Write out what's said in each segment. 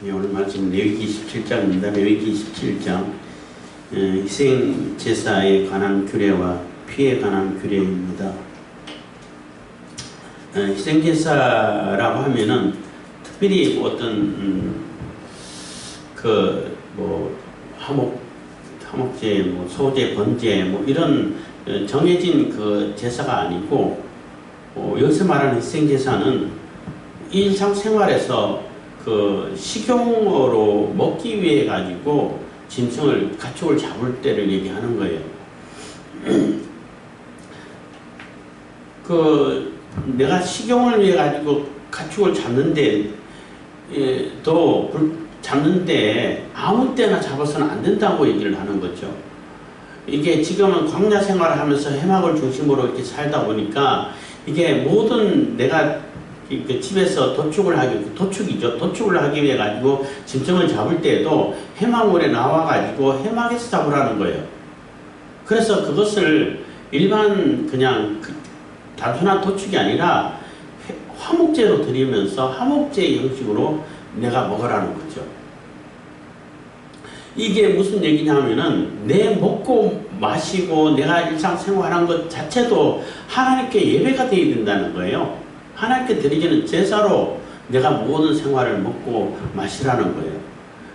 예, 오늘 말씀 레위기 27장입니다. 레위기 27장 희생제사에 관한 규례와 피에 관한 규례입니다. 희생제사라고 하면은 특별히 어떤 화목제, 소제, 번제 이런 정해진 그 제사가 아니고 여기서 말하는 희생제사는 일상생활에서 그 식용으로 먹기 위해 가지고 짐승을 가축을 잡을 때를 얘기하는 거예요. 내가 식용을 위해 가지고 가축을 잡는데 잡는데 아무 때나 잡아서는 안 된다고 얘기를 하는 거죠. 이게 지금은 광야 생활을 하면서 해막을 중심으로 이렇게 살다 보니까 이게 모든 내가 그 집에서 도축을 하기 위해 가지고 짐승을 잡을 때에도 해막물에 나와 가지고 해막에서 잡으라는 거예요. 그래서 그것을 일반 그냥 단순한 도축이 아니라 화목제로 드리면서 화목제 형식으로 내가 먹으라는 거죠. 이게 무슨 얘기냐면은 내 먹고 마시고 내가 일상생활하는 것 자체도 하나님께 예배가 되어야 된다는 거예요. 하나님께 드리기는 제사로 내가 모든 생활을 먹고 마시라는 거예요.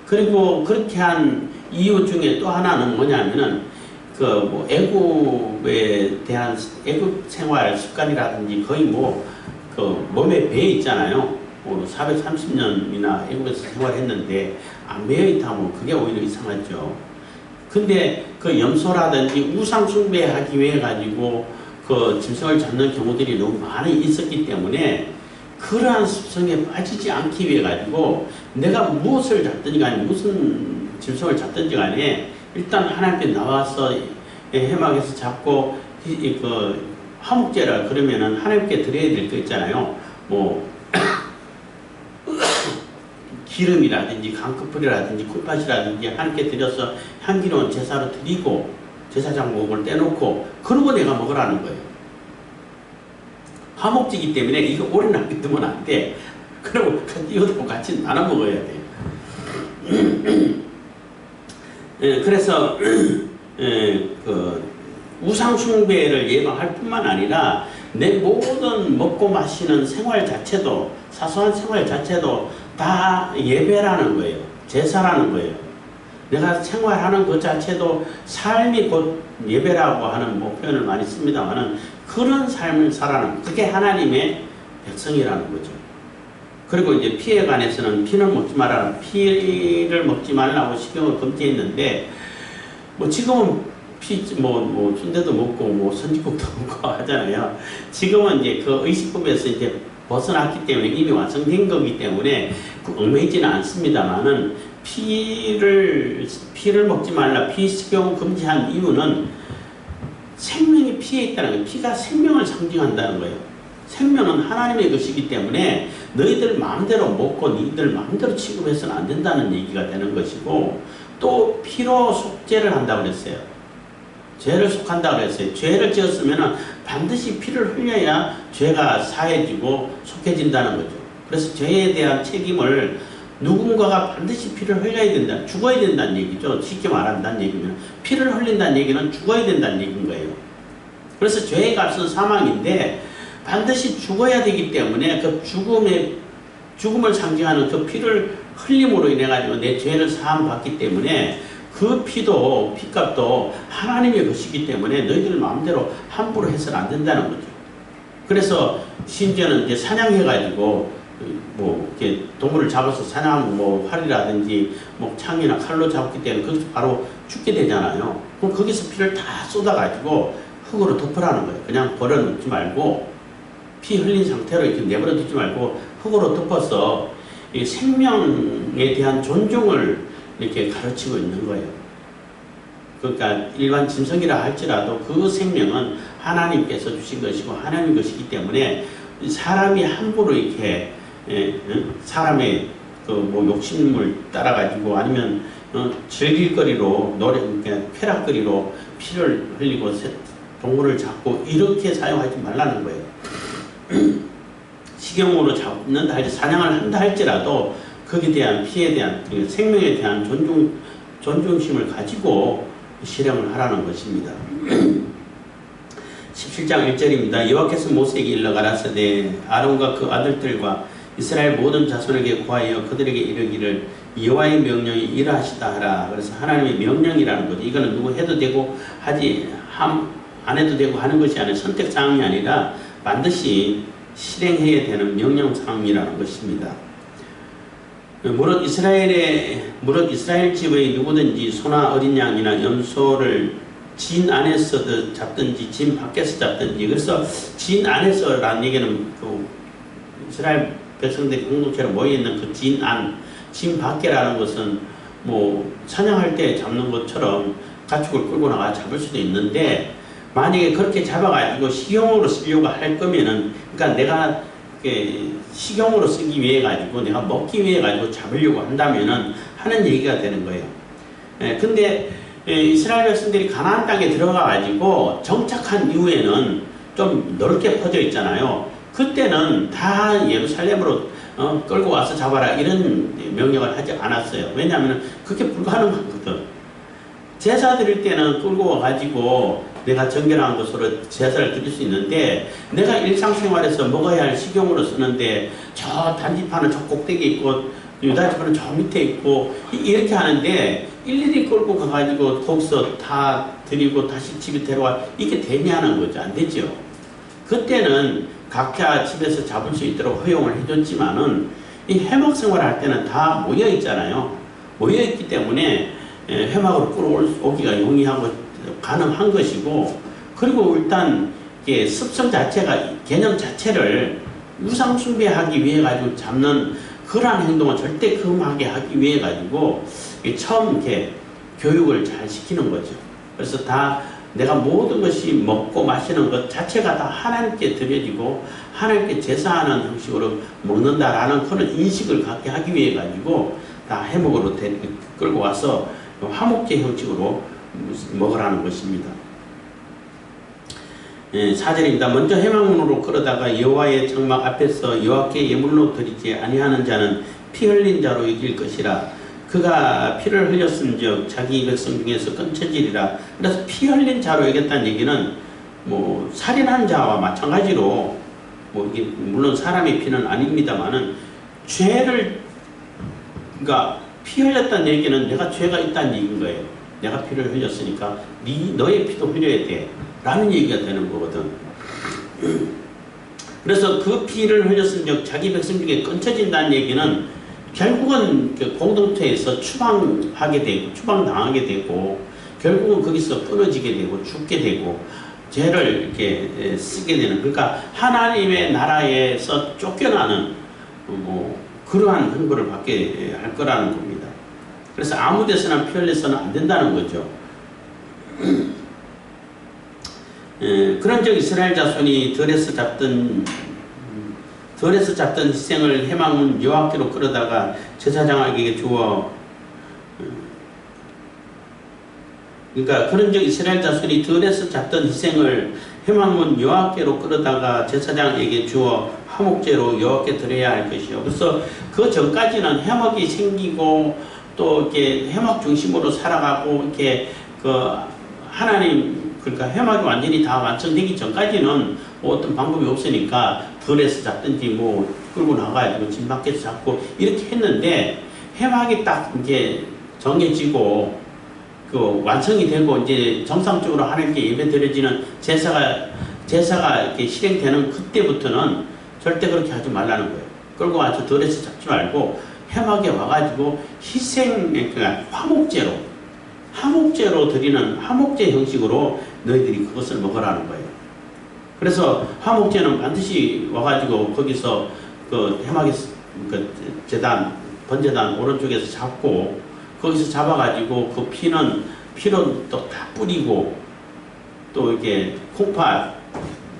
그리고 그렇게 한 이유 중에 또 하나는 뭐냐면은 애굽에 대한 애굽 생활 습관이라든지 거의 몸에 배어 있잖아요. 430년이나 애굽에서 생활했는데 안 배어 있다면 그게 오히려 이상하죠. 근데 그 염소라든지 우상 숭배하기 위해 가지고 그 짐승을 잡는 경우들이 너무 많이 있었기 때문에 그러한 습성에 빠지지 않기 위해 가지고 내가 무엇을 잡든지 간에 무슨 짐승을 잡든지 간에 일단 하나님께 나와서 해막에서 잡고 화목제라 그러면은 하나님께 드려야 될 거 있잖아요. 기름이라든지 강크풀이라든지 쿨팥이라든지 하나님께 드려서 향기로운 제사로 드리고 제사장목을 떼놓고 그러고 내가 먹으라는 거예요. 화목제이기 때문에 이거 오래 놔두면 안 돼. 그리고 이것도 같이 나눠 먹어야 돼. 그래서 우상 숭배를 예방할 뿐만 아니라 내 모든 먹고 마시는 생활 자체도 사소한 생활 자체도 다 예배라는 거예요. 제사라는 거예요. 내가 생활하는 것 자체도 삶이 곧 예배라고 하는 표현을 많이 씁니다만은 그런 삶을 살아는 그게 하나님의 백성이라는 거죠. 그리고 이제 피에 관해서는 피는 먹지 말아라. 피를 먹지 말라고 식용을 금지했는데 지금은 순대도 먹고 선지국도 먹고 하잖아요. 지금은 이제 그 의식법에서 이제 벗어났기 때문에 이미 완성된 거기 때문에 얽매이지는 않습니다만은 피를 먹지 말라, 피 식용 금지한 이유는 생명이 피에 있다는 거예요. 피가 생명을 상징한다는 거예요. 생명은 하나님의 것이기 때문에 너희들 마음대로 먹고 너희들 마음대로 취급해서는 안 된다는 얘기가 되는 것이고 또 피로 속죄를 한다고 그랬어요. 죄를 속한다고 그랬어요. 죄를 지었으면 반드시 피를 흘려야 죄가 사해지고 속해진다는 거죠. 그래서 죄에 대한 책임을 누군가가 반드시 피를 흘려야 된다. 죽어야 된다는 얘기죠. 쉽게 말한다는 얘기면 피를 흘린다는 얘기는 죽어야 된다는 얘기인 거예요. 그래서 죄의 값은 사망인데 반드시 죽어야 되기 때문에 그 죽음을 상징하는 그 피를 흘림으로 인해 가지고 내 죄를 사함 받기 때문에 그 피값도 하나님의 것이기 때문에 너희들 마음대로 함부로 해서는 안 된다는 거죠. 그래서 심지어는 이제 사냥해가지고 이렇게 동물을 잡아서 사냥하면 활이라든지 창이나 칼로 잡기 때문에 거기서 바로 죽게 되잖아요. 그럼 거기서 피를 다 쏟아가지고 흙으로 덮으라는 거예요. 그냥 버려놓지 말고 피 흘린 상태로 이렇게 내버려 두지 말고 흙으로 덮어서 이 생명에 대한 존중을 이렇게 가르치고 있는 거예요. 그러니까 일반 짐승이라 할지라도 그 생명은 하나님께서 주신 것이고 하나님의 것이기 때문에 사람이 함부로 이렇게 사람의 욕심을 따라가지고 아니면 즐길거리로 쾌락거리로 피를 흘리고 동물을 잡고 이렇게 사용하지 말라는 거예요. 식용으로 잡는다 할지 사냥을 한다 할지라도 그 거기에 대한 피에 대한 생명에 대한 존중심을 가지고 실행을 하라는 것입니다. 17장 1절입니다. 여호와께서 모세에게 일러 가라사대 아론과 그 아들들과 이스라엘 모든 자손에게 구하여 그들에게 이르기를 여호와의 명령이 이러하시다 하라. 그래서 하나님의 명령이라는 거죠. 이거는 누구 해도 되고 안 해도 되고 하는 것이 아니라 선택사항이 아니라 반드시 실행해야 되는 명령사항이라는 것입니다. 무릇 이스라엘 집의 누구든지 소나 어린 양이나 염소를 진 안에서 잡든지 진 밖에서 잡든지, 그래서 진 안에서라는 얘기는 그 이스라엘 백성들이 공동체로 모여있는 그 진 밖에라는 것은 뭐 사냥할 때 잡는 것처럼 가축을 끌고 나가 잡을 수도 있는데, 만약에 그렇게 잡아가지고 식용으로 쓰려고 할 거면은, 그러니까 내가 식용으로 쓰기 위해 가지고 내가 먹기 위해 가지고 잡으려고 한다면은 하는 얘기가 되는 거예요. 근데 이스라엘 백성들이 가나안 땅에 들어가 가지고 정착한 이후에는 좀 넓게 퍼져 있잖아요. 그때는 다 예루살렘으로 끌고 와서 잡아라 이런 명령을 하지 않았어요. 왜냐하면 그게 불가능하거든. 제사 드릴 때는 끌고 와가지고 내가 정결한 것으로 제사를 드릴 수 있는데, 내가 일상생활에서 먹어야 할 식용으로 쓰는데 저 단지파는 저 꼭대기에 있고 유다지파는 저 밑에 있고 이렇게 하는데 일일이 끌고 가가지고 거기서 다 드리고 다시 집에 데려와, 이게 되냐는 거죠. 안 되죠. 그때는 각자 집에서 잡을 수 있도록 허용을 해줬지만은 이 해막 생활을 할 때는 다 모여 있잖아요. 모여 있기 때문에 해막으로 끌어오기가 용이하고 가능한 것이고, 그리고 일단 습성 자체가, 개념 자체를 우상 숭배하기 위해 가지고 잡는 그러한 행동은 절대 금하게 하기 위해 가지고 처음 이렇게 교육을 잘 시키는 거죠. 그래서 다 내가 모든 것이 먹고 마시는 것 자체가 다 하나님께 드려지고 하나님께 제사하는 형식으로 먹는다라는 그런 인식을 갖게 하기 위해 가지고 다 해먹으로 끌고 와서 화목제 형식으로 먹으라는 것입니다. 4절입니다. 먼저 해망문으로 끌어다가 여호와의 장막 앞에서 여호와께 예물로 드리지 아니하는 자는 피 흘린 자로 이길 것이라. 그가 피를 흘렸은즉 자기 백성 중에서 끊쳐지리라. 그래서 피 흘린 자로 이겼다는 얘기는 뭐 살인한 자와 마찬가지로, 뭐 이게 물론 사람의 피는 아닙니다만은 죄를, 그러니까 피 흘렸다는 얘기는 내가 죄가 있다는 얘기인 거예요. 내가 피를 흘렸으니까 너의 피도 흘려야 돼 라는 얘기가 되는 거거든. 그래서 그 피를 흘렸은즉 자기 백성 중에 끊쳐진다는 얘기는 결국은 공동체에서 추방하게 되고 추방당하게 되고 결국은 거기서 끊어지게 되고 죽게 되고 죄를 이렇게 쓰게 되는, 그러니까 하나님의 나라에서 쫓겨나는 뭐 그러한 형벌을 받게 할 거라는 겁니다. 그래서 아무 데서나 피 흘려서는 안 된다는 거죠. 그런즉 이스라엘 자손이 들에서 잡던 희생을 해망문 여호와께로 끌어다가 제사장에게 주어, 그러니까 그런즉 이스라엘 자손이 들에서 잡던 희생을 해망문 여호와께로 끌어다가 제사장에게 주어 화목제로 여호와께 드려야 할 것이요. 그래서 그 전까지는 해먹이 생기고 또 이렇게 해먹 중심으로 살아가고 이렇게 하나님, 그러니까 해먹이 완전히 다 완성되기 전까지는 뭐 어떤 방법이 없으니까 들에서 잡든지 뭐 끌고 나가가지고 집 밖에서 잡고 이렇게 했는데, 해먹이 딱 이제 정해지고 완성이 되고 이제 정상적으로 하나님께 예배 드려지는 제사가 이렇게 실행되는 그때부터는 절대 그렇게 하지 말라는 거예요. 끌고 와서 들에서 잡지 말고 해막에 와가지고 그러니까 화목제로 드리는 화목제 형식으로 너희들이 그것을 먹으라는 거예요. 그래서 화목제는 반드시 와가지고 거기서 해막에서 번제단 오른쪽에서 잡고 거기서 잡아가지고 그 피로 또 다 뿌리고 또 이렇게 콩팥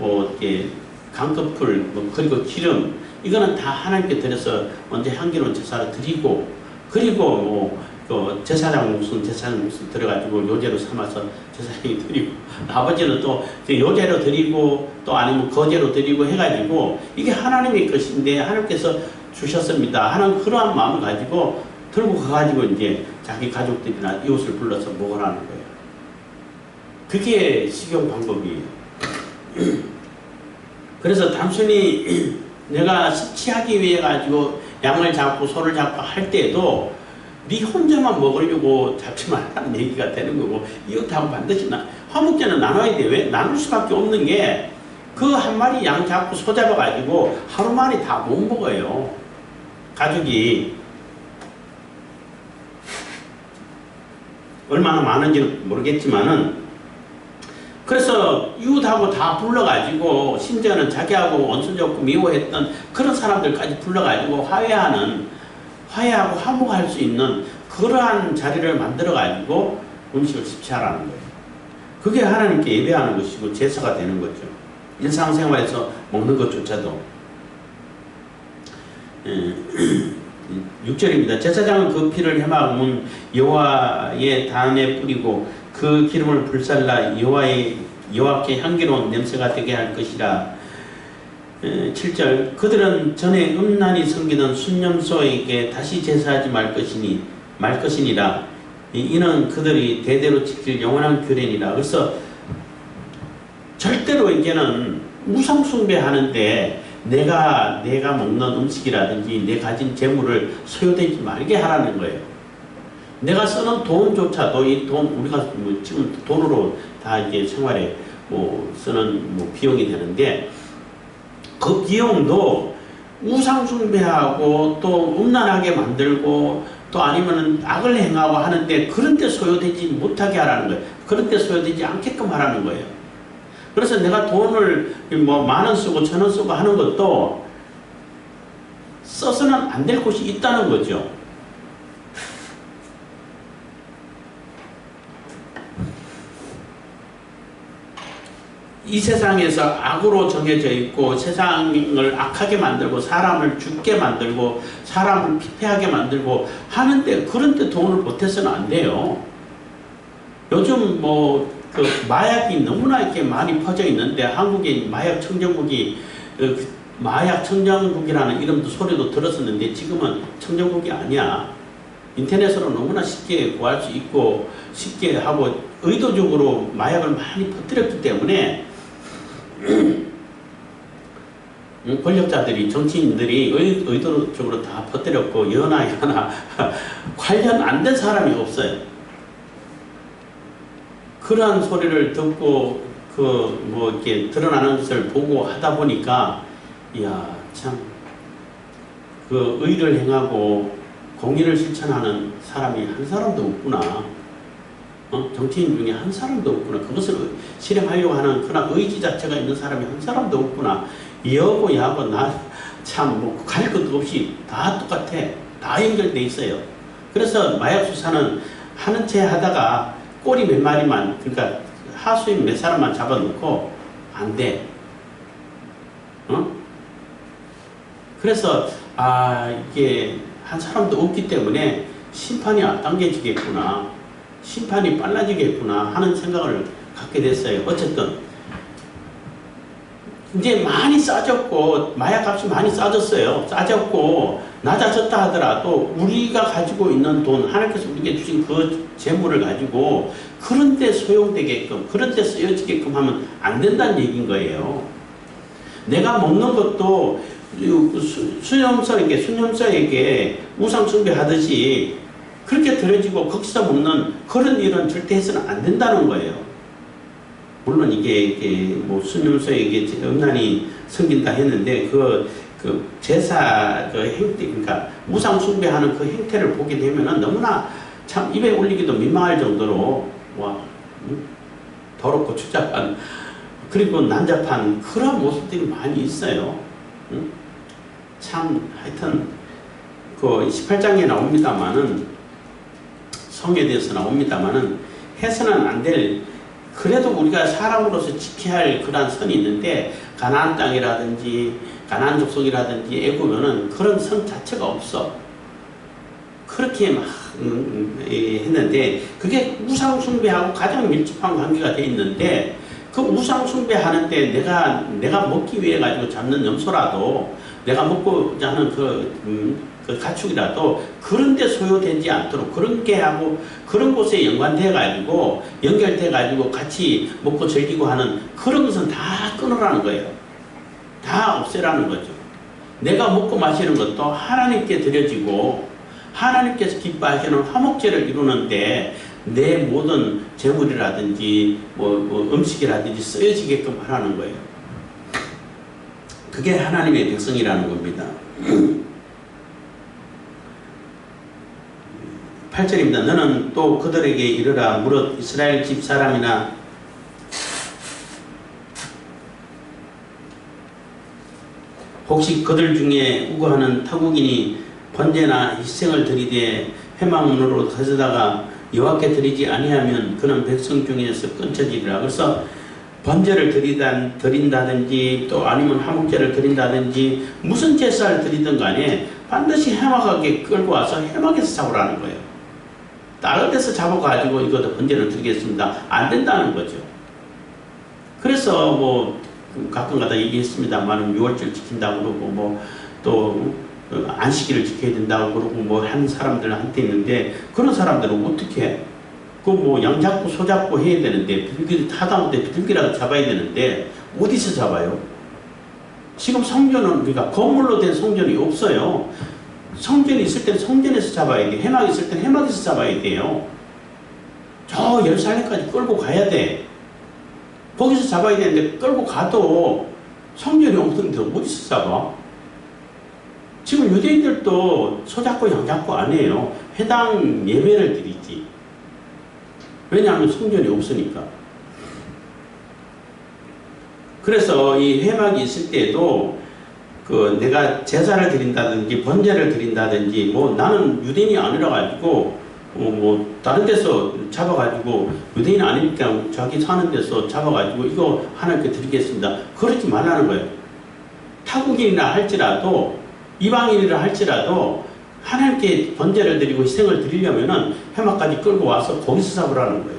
뭐 이렇게 강꺼풀 그리고 기름, 이거는 다 하나님께 드려서 먼저 향기로운 제사를 드리고, 그리고 제사장 목숨 들어가지고 요제로 삼아서 제사장이 드리고, 아버지는 또 요제로 드리고 또 아니면 거제로 드리고 해가지고 이게 하나님의 것인데 하나님께서 주셨습니다 하는 그러한 마음을 가지고 들고 가가지고 이제 자기 가족들이나 이웃을 불러서 먹으라는 거예요. 그게 식용 방법이에요. 그래서 단순히 내가 섭취하기 위해 가지고 양을 잡고 소를 잡고 할 때도 네 혼자만 먹으려고 잡지 말라는 얘기가 되는 거고, 이웃하고 반드시 화목제는 나눠야 돼. 왜? 나눌 수밖에 없는 게 그 한 마리 양 잡고 소 잡아가지고 하루 만에 다 못 먹어요. 가족이 얼마나 많은지는 모르겠지만은, 그래서 이웃하고 다 불러가지고 심지어는 자기하고 원수 좋고 미워했던 그런 사람들까지 불러가지고 화해하고 화목할 수 있는 그러한 자리를 만들어가지고 음식을 섭취하라는 거예요. 그게 하나님께 예배하는 것이고 제사가 되는 거죠. 일상생활에서 먹는 것조차도. 6절입니다. 제사장은 그 피를 해막은 여호와의 단에 뿌리고 그 기름을 불살라 여호와께 향기로운 냄새가 되게 할 것이라. 7절 그들은 전에 음란히 섬기던 순념소에게 다시 제사하지 말 것이니라. 이는 그들이 대대로 지킬 영원한 규례니라. 그래서 절대로 이제는 우상 숭배하는데 내가 먹는 음식이라든지 내 가진 재물을 소요되지 말게 하라는 거예요. 내가 쓰는 돈조차도 이 돈, 우리가 지금 돈으로 다 이제 생활에 쓰는 비용이 되는데, 그 비용도 우상 숭배하고 또 음란하게 만들고 또 아니면은 악을 행하고 하는데 그런 데 소요되지 못하게 하라는 거예요. 그런 데 소요되지 않게끔 하라는 거예요. 그래서 내가 돈을 10,000원 쓰고 1,000원 쓰고 하는 것도 써서는 안 될 곳이 있다는 거죠. 이 세상에서 악으로 정해져 있고 세상을 악하게 만들고 사람을 죽게 만들고 사람을 피폐하게 만들고 하는데, 그런데 돈을 보태서는 안 돼요. 요즘 그 마약이 너무나 이렇게 많이 퍼져 있는데, 한국에 마약 청정국이 마약 청정국이라는 이름도 소리도 들었었는데 지금은 청정국이 아니야. 인터넷으로 너무나 쉽게 구할 수 있고 쉽게 하고 의도적으로 마약을 많이 퍼뜨렸기 때문에 권력자들이, 정치인들이 의도적으로 다 퍼뜨렸고 여나 관련 안 된 사람이 없어요. 그러한 소리를 듣고 이렇게 드러나는 것을 보고 하다 보니까, 이야, 참, 그 의를 행하고 공의를 실천하는 사람이 한 사람도 없구나. 정치인 중에 한 사람도 없구나. 그것을 실행하려고 하는 그런 의지 자체가 있는 사람이 한 사람도 없구나. 여고 야고 나 참 가릴 것도 없이 다 똑같아. 다 연결돼 있어요. 그래서 마약 수사는 하는 채 하다가 꼬리 몇 마리만, 그러니까 하수인 몇 사람만 잡아놓고 안 돼. 그래서 이게 한 사람도 없기 때문에 심판이 앞당겨지겠구나, 심판이 빨라지겠구나 하는 생각을 갖게 됐어요. 어쨌든 이제 많이 싸졌고 마약값이 많이 싸졌어요. 싸졌고 낮아졌다 하더라도 우리가 가지고 있는 돈, 하나님께서 우리에게 주신 그 재물을 가지고 그런 데 소용되게끔, 그런 데 쓰여지게끔 하면 안 된다는 얘기인 거예요. 내가 먹는 것도 수념서에게 우상 숭배하듯이 그렇게 들어지고 거기서 먹는 그런 일은 절대 해서는 안 된다는 거예요. 물론 이게 수념서에게 음란히 섬긴다 했는데 그 제사 행태, 그러니까 우상 숭배하는 그 행태를 보게 되면은 너무나 참 입에 올리기도 민망할 정도로 더럽고 추잡한, 그리고 난잡한 그런 모습들이 많이 있어요. 참 하여튼 그 18장에 나옵니다마는, 성에 대해서 나옵니다마는 해서는 안 될, 그래도 우리가 사람으로서 지켜야 할 그런 선이 있는데, 가나안 땅이라든지 가나안 족속이라든지 애굽에는 그런 선 자체가 없어. 그렇게 막 했는데 그게 우상 숭배하고 가장 밀접한 관계가 돼 있는데, 그 우상 숭배하는데 내가 먹기 위해 가지고 잡는 염소라도 내가 먹고자 하는 그 가축이라도 그런 데 소요되지 않도록 그런 게 하고 그런 곳에 연관돼 가지고 연결돼 가지고 같이 먹고 즐기고 하는 그런 것은 다 끊으라는 거예요. 다 없애라는 거죠. 내가 먹고 마시는 것도 하나님께 드려지고 하나님께서 기뻐하시는 화목제를 이루는데 내 모든 재물이라든지 뭐 음식이라든지 쓰여지게끔 하라는 거예요. 그게 하나님의 백성이라는 겁니다. 8절입니다. 너는 또 그들에게 이르라. 무릇 이스라엘 집 사람이나 혹시 그들 중에 우거하는 타국인이 번제나 희생을 드리되 회막문으로 가져다가 여호와께 드리지 아니하면 그는 백성 중에서 끊쳐지리라. 그래서 번제를 드린다든지 또 아니면 화목제를 드린다든지 무슨 제사를 드리든 간에 반드시 해막하게 끌고 와서 해막에서 잡으라는 거예요. 다른 데서 잡아가지고 이것도 번제를 드리겠습니다. 안 된다는 거죠. 그래서 뭐 가끔가다 얘기했습니다만 6월절 지킨다고 그러고 뭐 또 안식일을 지켜야 된다고 그러고 뭐 하는 사람들한테 있는데 그런 사람들은 어떻게 그 뭐 양 잡고 소 잡고 해야 되는데 비둘기 하다못해 비둘기라도 잡아야 되는데 어디서 잡아요? 지금 성전은 그러니까 건물로 된 성전이 없어요. 성전이 있을 때는 성전에서 잡아야 돼. 해막이 있을 때는 해막에서 잡아야 돼요. 저 예루살렘까지 끌고 가야 돼. 거기서 잡아야 되는데 끌고 가도 성전이 없는데 어디서 잡아? 지금 유대인들도 소 잡고 양 잡고 안 해요. 해당 예배를 드리지. 왜냐하면 성전이 없으니까. 그래서 이 회막이 있을 때에도 그 내가 제사를 드린다든지 번제를 드린다든지 뭐 나는 유대인이 아니라 가지고 뭐 다른 데서 잡아가지고 유대인 아니니까 자기 사는 데서 잡아가지고 이거 하나님께 드리겠습니다. 그러지 말라는 거예요. 타국인이라 할지라도 이방인이라 할지라도 하나님께 번제를 드리고 희생을 드리려면은 회막까지 끌고 와서 거기서 잡으라는 거예요.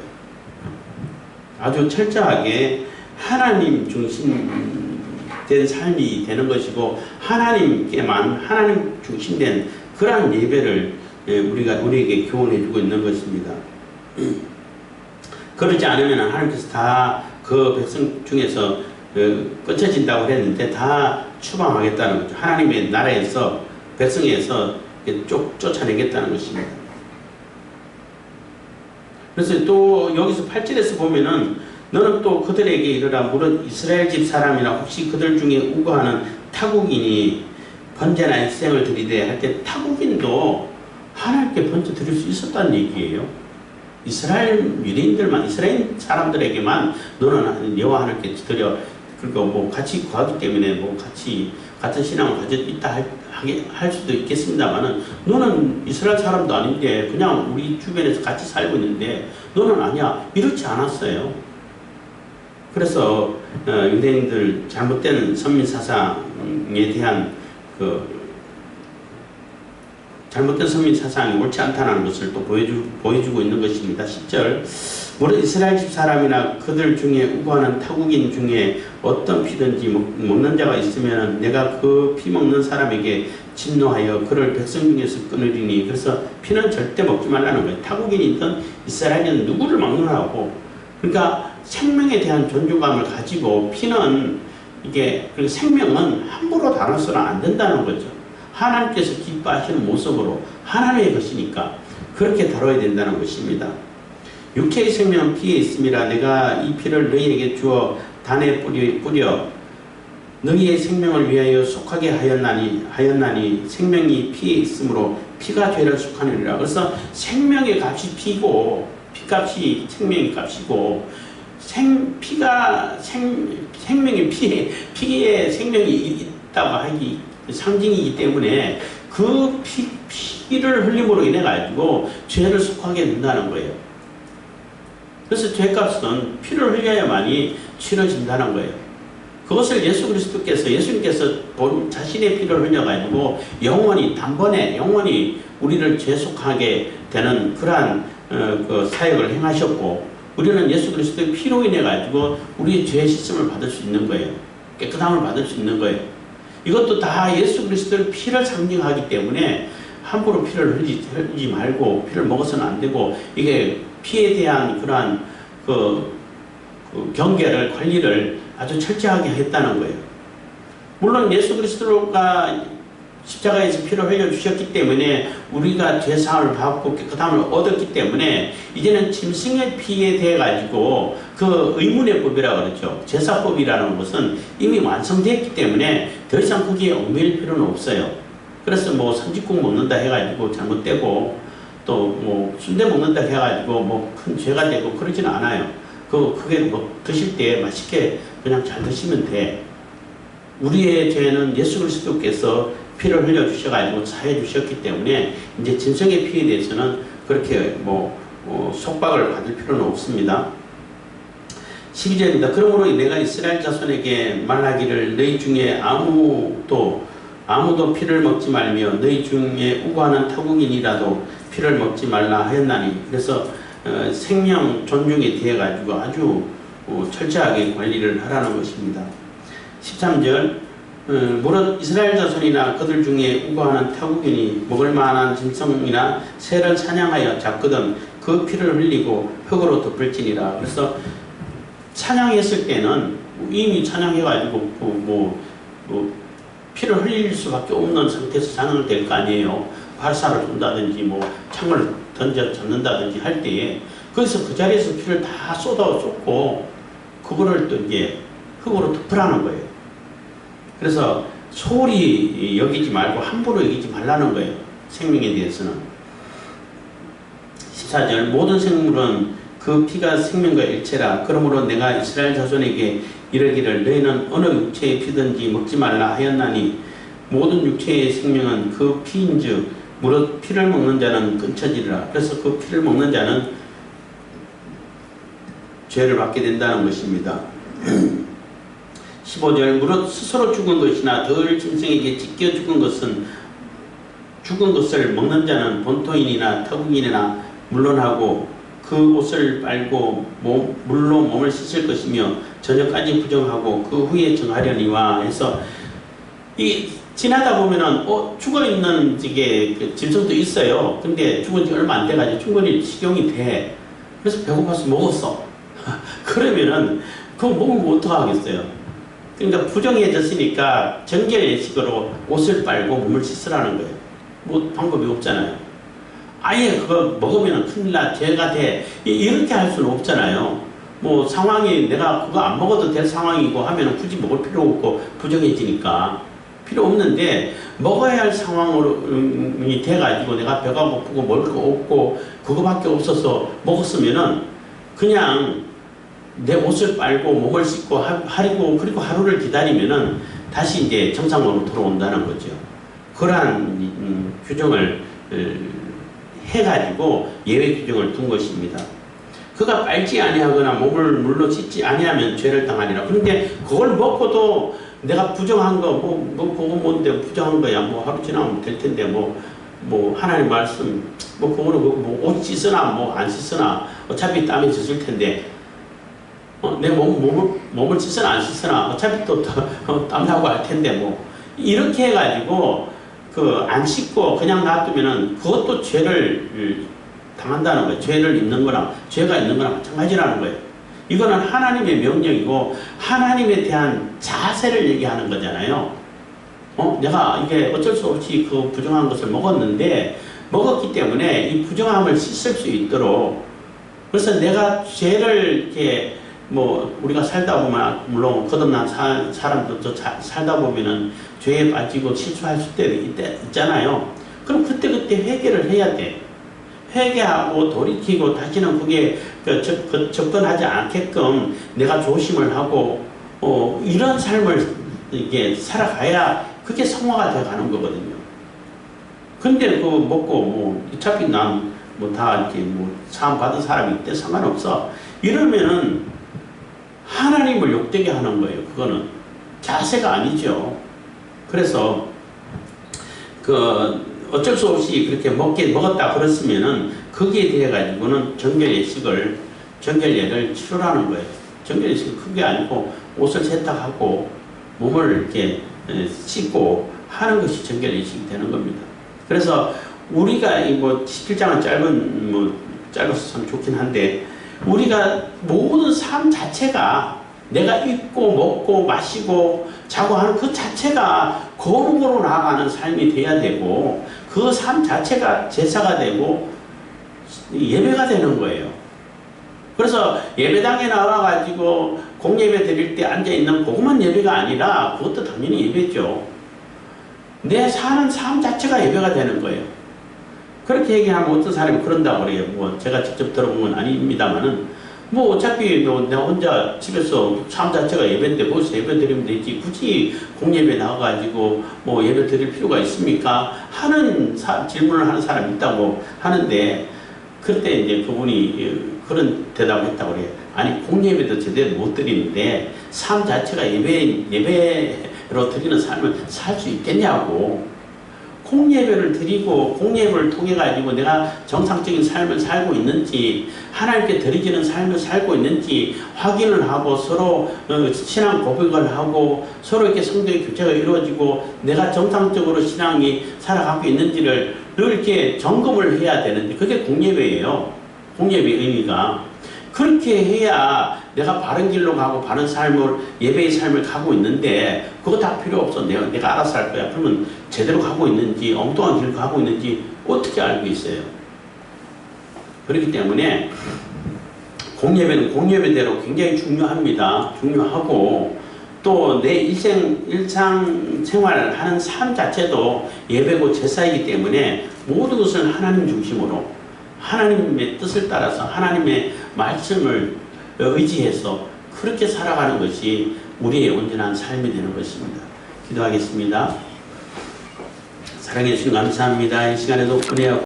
아주 철저하게 하나님 중심된 삶이 되는 것이고 하나님께만 하나님 중심된 그러한 예배를 우리에게 교훈해주고 있는 것입니다. 그러지 않으면 하나님께서 다 그 백성 중에서 끊쳐진다고 했는데 다 추방하겠다는 거죠. 하나님의 나라에서 백성에서 쫓아내겠다는 것입니다. 그래서 또 여기서 8절에서 보면은 너는 또 그들에게 이르라. 무릇 이스라엘 집 사람이나 혹시 그들 중에 우거하는 타국인이 번제나 희생을 드리되 할 때 타국인도 하나님께 번제 드릴 수 있었다는 얘기예요. 이스라엘 유대인들만 이스라엘 사람들에게만 너는 여호와 하나님께 드려. 그러니까 뭐 같이 구하기 때문에 뭐 같은 신앙을 가지고 있다 할 수도 있겠습니다만은 너는 이스라엘 사람도 아닌데 그냥 우리 주변에서 같이 살고 있는데 너는 아니야. 이렇지 않았어요. 그래서 유대인들 잘못된 선민 사상에 대한 잘못된 선민 사상이 옳지 않다는 것을 또 보여주고 있는 것입니다. 10절 무릇 이스라엘 집 사람이나 그들 중에 우거하는 타국인 중에 어떤 피든지 먹는 자가 있으면 내가 그 피 먹는 사람에게 진노하여 그를 백성 중에서 끊으리니. 그래서 피는 절대 먹지 말라는 거예요. 타국인이든 이스라엘이든 누구를 막론하고 그러니까 생명에 대한 존중감을 가지고 피는 이게 생명은 함부로 다뤄서는 안 된다는 거죠. 하나님께서 기뻐하시는 모습으로 하나님의 것이니까 그렇게 다뤄야 된다는 것입니다. 육체의 생명은 피에 있음이라. 내가 이 피를 너희에게 주어 단에 뿌려 너희의 생명을 위하여 속하게 하였나니 생명이 피에 있으므로 피가 죄를 속하느니라. 그래서 생명의 값이 피고 피값이 생명의 값이고 생명의 피에 생명이 있다고 하기 상징이기 때문에 그 피를 흘림으로 인해 가지고 죄를 속하게 된다는 거예요. 그래서 죄값은 피를 흘려야만이 치러진다는 거예요. 그것을 예수님께서 자신의 피를 흘려가지고 단번에 영원히 우리를 죄속하게 되는 그러한 그 사역을 행하셨고 우리는 예수 그리스도의 피로 인해 가지고 우리의 죄의 씻음을 받을 수 있는 거예요. 깨끗함을 받을 수 있는 거예요. 이것도 다 예수 그리스도의 피를 상징하기 때문에 함부로 피를 흘리지 말고 피를 먹어서는 안 되고 이게 피에 대한 그러한 그 경계를 관리를 아주 철저하게 했다는 거예요. 물론 예수 그리스도가 십자가에서 피를 흘려주셨기 때문에 우리가 죄사함을 받고 깨끗함을 얻었기 때문에 이제는 짐승의 피에 대해 가지고 그 의문의 법이라고 그러죠. 제사법이라는 것은 이미 완성되었기 때문에 더 이상 거기에 얽매일 필요는 없어요. 그래서 뭐 선짓국 먹는다 해가지고 잘못되고 또 뭐 순대 먹는다 해가지고 뭐 큰 죄가 되고 그러지는 않아요. 그게 뭐 드실 때 맛있게 그냥 잘 드시면 돼. 우리의 죄는 예수 그리스도께서 피를 흘려주셔가지고 사해주셨기 때문에 이제 짐승의 피에 대해서는 그렇게 속박을 받을 필요는 없습니다. 12절입니다. 그러므로 내가 이스라엘 자손에게 말하기를 너희 중에 아무도 피를 먹지 말며 너희 중에 우고하는 타국인이라도 피를 먹지 말라 하였나니. 그래서 생명 존중에 대해 가지고 아주 철저하게 관리를 하라는 것입니다. 13절 무릇 이스라엘 자손이나 그들 중에 우고하는 타국인이 먹을 만한 짐승이나 새를 사냥하여 잡거든 그 피를 흘리고 흙으로 덮을지니라. 그래서 사냥했을 때는 이미 사냥해가지고 피를 흘릴 수밖에 없는 상태에서 사냥을 될 거 아니에요. 활사를 쏜다든지 창을 던져 잡는다든지 할 때에 거기서 그 자리에서 피를 다 쏟고 그거를 또 이제 흙으로 덮으라는 거예요. 그래서 소홀히 여기지 말고 함부로 여기지 말라는 거예요. 생명에 대해서는. 14절 모든 생물은 그 피가 생명과 일체라. 그러므로 내가 이스라엘 자손에게 이르기를 너희는 어느 육체의 피든지 먹지 말라 하였나니 모든 육체의 생명은 그 피인즉 무릇 피를 먹는 자는 끊쳐지리라. 그래서 그 피를 먹는 자는 죄를 받게 된다는 것입니다. 15절 무릇 스스로 죽은 것이나 덜 짐승에게 찢겨 죽은 것을 먹는 자는 본토인이나 타국인이나 물론하고 그 옷을 빨고 물로 몸을 씻을 것이며 저녁까지 부정하고 그 후에 정하려니와 해서 이 지나다 보면은 죽어있는 짐승도 있어요. 근데 죽은 지 얼마 안 돼가지고 충분히 식용이 돼. 그래서 배고파서 먹었어. 그러면은 그거 먹으면 어떡하겠어요. 그러니까 부정해졌으니까 정결 예식으로 옷을 빨고 몸을 씻으라는 거예요. 뭐 방법이 없잖아요. 아예 그거 먹으면 큰일 나, 죄가 돼. 이렇게 할 수는 없잖아요. 뭐 상황이 내가 그거 안 먹어도 될 상황이고 하면 굳이 먹을 필요 없고 부정해지니까 필요 없는데 먹어야 할 상황이 돼가지고 내가 배가 고프고 먹을 거 없고 그거밖에 없어서 먹었으면은 그냥 내 옷을 빨고 몸을 씻고 그리고 하루를 기다리면은 다시 이제 정상으로 돌아온다는 거죠. 그러한 규정을 해가지고 예외 규정을 둔 것입니다. 그가 빨지 아니하거나 몸을 물로 씻지 아니하면 죄를 당하리라. 그런데 그걸 먹고도 내가 부정한 거 그거 뭔데 부정한 거야. 하루 지나면 될 텐데 하나님 말씀 그거는 옷 씻으나 안 씻으나 어차피 땀이 젖을 텐데 내 몸을 씻으나 안 씻으나 어차피 또 땀나고 할 텐데 이렇게 해가지고 안 씻고 그냥 놔두면은 그것도 죄를 당한다는 거예요. 죄를 입는 거랑 죄가 있는 거랑 마찬가지라는 거예요. 이거는 하나님의 명령이고 하나님에 대한 자세를 얘기하는 거잖아요. 내가 이게 어쩔 수 없이 그 부정한 것을 먹었기 때문에 이 부정함을 씻을 수 있도록 그래서 내가 죄를 이렇게 우리가 살다 보면 물론 거듭난 사람도 살다 보면은 죄에 빠지고 실수할 때도 있잖아요. 그럼 그때 회개를 해야 돼. 회개하고 돌이키고 다시는 그게 접근하지 않게끔 내가 조심을 하고 이런 삶을 이게 살아가야 그게 성화가 되어 가는 거거든요. 근데 그거 먹고 어차피 난 다 이렇게 사함 받은 사람이 있대 상관없어. 이러면은 하나님을 욕되게 하는 거예요. 그거는 자세가 아니죠. 그래서 어쩔 수 없이 그렇게 먹었다 그랬으면은 거기에 대해 가지고는 정결예를 치르라는 거예요. 정결예식은 그게 아니고 옷을 세탁하고 몸을 이렇게 씻고 하는 것이 정결의식이 되는 겁니다. 그래서 우리가 뭐 17장은 짧아서 참 좋긴 한데, 우리가 모든 삶 자체가 내가 입고 먹고 마시고 자고 하는 그 자체가 거룩으로 나아가는 삶이 돼야 되고, 그 삶 자체가 제사가 되고 예배가 되는 거예요. 그래서 예배당에 나와가지고 공예배 드릴 때 앉아있는 그것만 예배가 아니라 그것도 당연히 예배죠. 내 사는 삶 자체가 예배가 되는 거예요. 그렇게 얘기하면 어떤 사람이 그런다고 그래요. 뭐 제가 직접 들어본 건 아닙니다만은, 뭐 어차피 내가 혼자 집에서 삶 자체가 예배인데 거기서 예배 드리면 되지 굳이 공예배 나와가지고 뭐 예배 드릴 필요가 있습니까? 하는 질문을 하는 사람이 있다고 하는데, 그때 이제 그분이 그런 대답을 했다고 그래요. 아니, 공예배도 제대로 못 드리는데 삶 자체가 예배로 드리는 삶을 살 수 있겠냐고. 공예배를 드리고 공예배를 통해 가지고 내가 정상적인 삶을 살고 있는지, 하나님께 드리지는 삶을 살고 있는지 확인을 하고, 서로 신앙 고백을 하고, 서로 이렇게 성도의 교제가 이루어지고 내가 정상적으로 신앙이 살아가고 있는지를 늘 이렇게 점검을 해야 되는데, 그게 공예배예요. 공예배 의미가. 그렇게 해야 내가 바른 길로 가고 바른 삶을, 예배의 삶을 가고 있는데, 그거 다 필요 없어. 내가 알아서 할 거야. 그러면 제대로 가고 있는지, 엉뚱한 길로 가고 있는지 어떻게 알고 있어요? 그렇기 때문에 공예배는 공예배대로 굉장히 중요합니다. 중요하고, 또 내 일상 생활하는 삶 자체도 예배고 제사이기 때문에 모든 것을 하나님 중심으로, 하나님의 뜻을 따라서 하나님의 말씀을 의지해서 그렇게 살아가는 것이 우리의 온전한 삶이 되는 것입니다. 기도하겠습니다. 사랑해 주신 감사합니다. 이 시간에도 은혜와